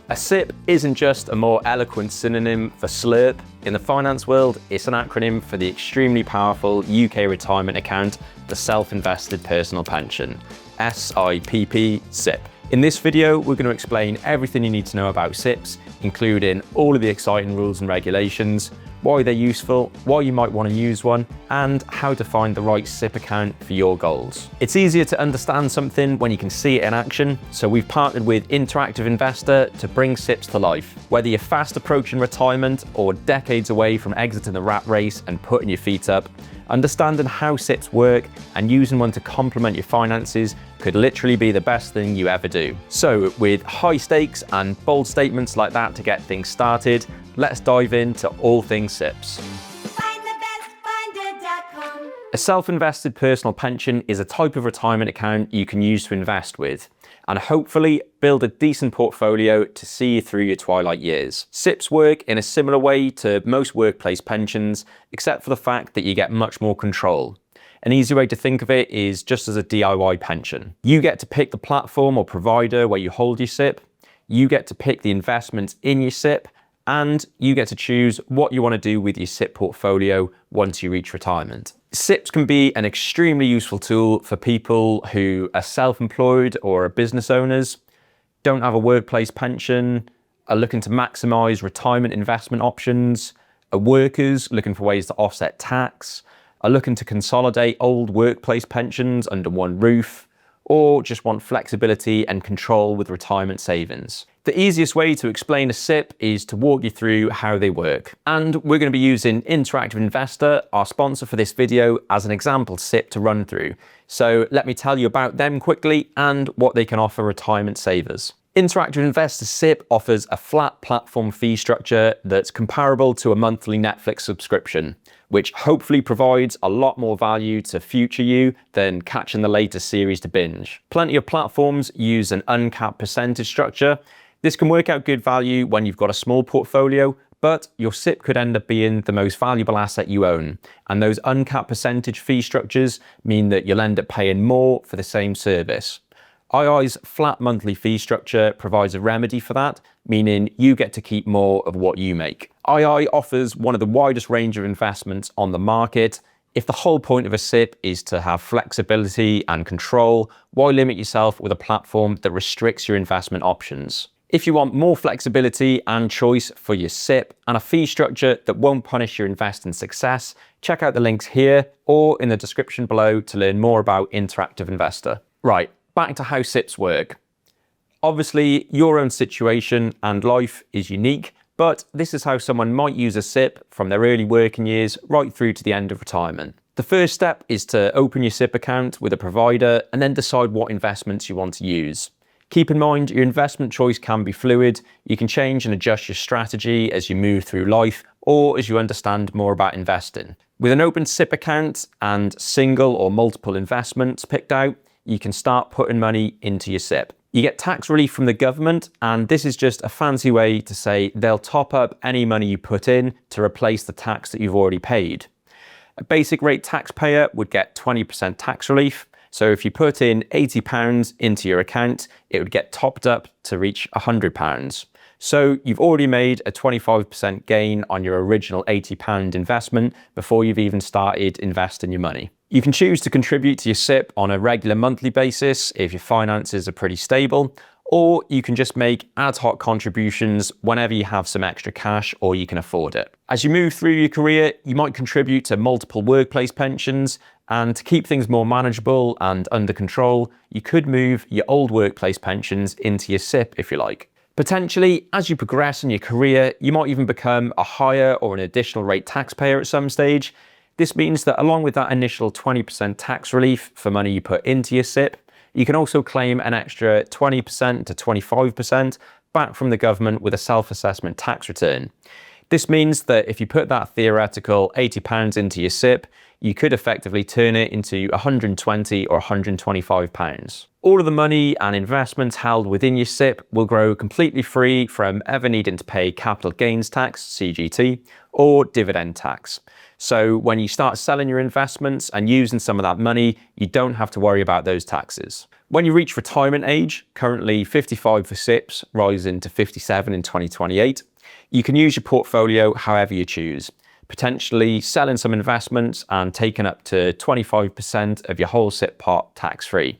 A SIPP isn't just a more eloquent synonym for slurp. In the finance world, it's an acronym for the extremely powerful UK retirement account, the Self-Invested Personal Pension, SIPP, SIPP. In this video, we're going to explain everything you need to know about SIPPs, including all of the exciting rules and regulations, why they're useful, why you might want to use one, and how to find the right SIPP account for your goals. It's easier to understand something when you can see it in action, so we've partnered with Interactive Investor to bring SIPPs to life. Whether you're fast approaching retirement or decades away from exiting the rat race and putting your feet up, understanding how SIPPs work and using one to complement your finances could literally be the best thing you ever do. So with high stakes and bold statements like that to get things started, let's dive into all things SIPPs. A self-invested personal pension is a type of retirement account you can use to invest with and hopefully build a decent portfolio to see you through your twilight years. SIPPs work in a similar way to most workplace pensions, except for the fact that you get much more control. An easy way to think of it is just as a DIY pension. You get to pick the platform or provider where you hold your SIPP, you get to pick the investments in your SIPP, and you get to choose what you want to do with your SIPP portfolio once you reach retirement. SIPPs can be an extremely useful tool for people who are self-employed or are business owners, don't have a workplace pension, are looking to maximize retirement investment options, are workers looking for ways to offset tax, are looking to consolidate old workplace pensions under one roof, or just want flexibility and control with retirement savings. The easiest way to explain a SIPP is to walk you through how they work. And we're going to be using Interactive Investor, our sponsor for this video, as an example SIPP to run through. So let me tell you about them quickly and what they can offer retirement savers. Interactive Investor SIPP offers a flat platform fee structure that's comparable to a monthly Netflix subscription, which hopefully provides a lot more value to future you than catching the latest series to binge. Plenty of platforms use an uncapped percentage structure. This can work out good value when you've got a small portfolio, but your SIPP could end up being the most valuable asset you own. And those uncapped percentage fee structures mean that you'll end up paying more for the same service. II's flat monthly fee structure provides a remedy for that, meaning you get to keep more of what you make. II offers one of the widest range of investments on the market. If the whole point of a SIPP is to have flexibility and control, why limit yourself with a platform that restricts your investment options? If you want more flexibility and choice for your SIPP and a fee structure that won't punish your investing success, check out the links here or in the description below to learn more about Interactive Investor. Right. Back to how SIPPs work. Obviously, your own situation and life is unique, but this is how someone might use a SIPP from their early working years right through to the end of retirement. The first step is to open your SIPP account with a provider and then decide what investments you want to use. Keep in mind, your investment choice can be fluid. You can change and adjust your strategy as you move through life or as you understand more about investing. With an open SIPP account and single or multiple investments picked out, you can start putting money into your SIPP. You get tax relief from the government, and this is just a fancy way to say they'll top up any money you put in to replace the tax that you've already paid. A basic rate taxpayer would get 20% tax relief. So if you put in £80 into your account, it would get topped up to reach £100. So you've already made a 25% gain on your original £80 investment before you've even started investing your money. You can choose to contribute to your SIPP on a regular monthly basis if your finances are pretty stable, or you can just make ad hoc contributions whenever you have some extra cash or you can afford it. As you move through your career, you might contribute to multiple workplace pensions, and to keep things more manageable and under control, you could move your old workplace pensions into your SIPP if you like. Potentially, as you progress in your career, you might even become a higher or an additional rate taxpayer at some stage. This means that along with that initial 20% tax relief for money you put into your SIPP, you can also claim an extra 20% to 25% back from the government with a self-assessment tax return. This means that if you put that theoretical £80 into your SIPP, you could effectively turn it into £120 or £125. All of the money and investments held within your SIPP will grow completely free from ever needing to pay capital gains tax, CGT, or dividend tax. So when you start selling your investments and using some of that money, you don't have to worry about those taxes. When you reach retirement age, currently 55 for SIPPs, rising to 57 in 2028, you can use your portfolio however you choose, potentially selling some investments and taking up to 25% of your whole SIPP pot tax-free.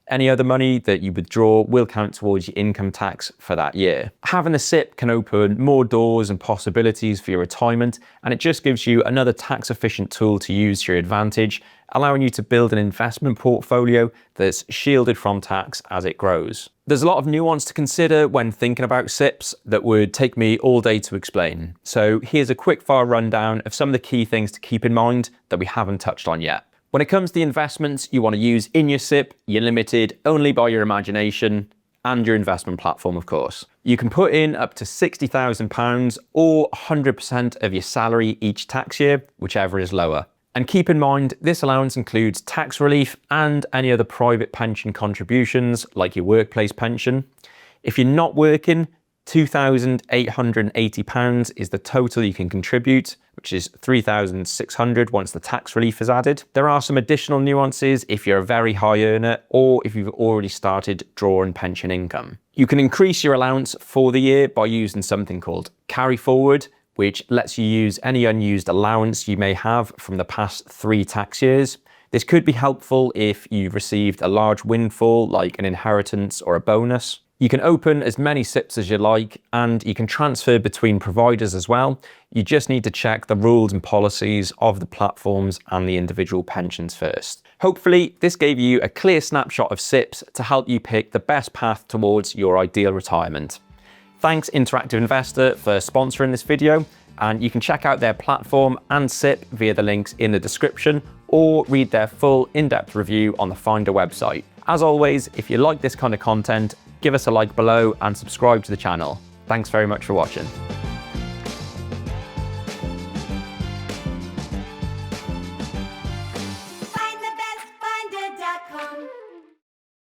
Any other money that you withdraw will count towards your income tax for that year. Having a SIPP can open more doors and possibilities for your retirement, and it just gives you another tax-efficient tool to use to your advantage, allowing you to build an investment portfolio that's shielded from tax as it grows. There's a lot of nuance to consider when thinking about SIPPs that would take me all day to explain. So here's a quick fire rundown of some of the key things to keep in mind that we haven't touched on yet. When it comes to the investments you want to use in your SIPP, you're limited only by your imagination and your investment platform, of course. You can put in up to £60,000 or 100% of your salary each tax year, whichever is lower. And keep in mind, this allowance includes tax relief and any other private pension contributions like your workplace pension. If you're not working, £2,880 is the total you can contribute, which is £3,600 once the tax relief is added. There are some additional nuances if you're a very high earner or if you've already started drawing pension income. You can increase your allowance for the year by using something called carry forward, which lets you use any unused allowance you may have from the past 3 tax years. This could be helpful if you've received a large windfall like an inheritance or a bonus. You can open as many SIPPs as you like, and you can transfer between providers as well. You just need to check the rules and policies of the platforms and the individual pensions first. Hopefully, this gave you a clear snapshot of SIPPs to help you pick the best path towards your ideal retirement. Thanks Interactive Investor for sponsoring this video, and you can check out their platform and SIPP via the links in the description or read their full in-depth review on the Finder website. As always, if you like this kind of content, give us a like below and subscribe to the channel. Thanks very much for watching.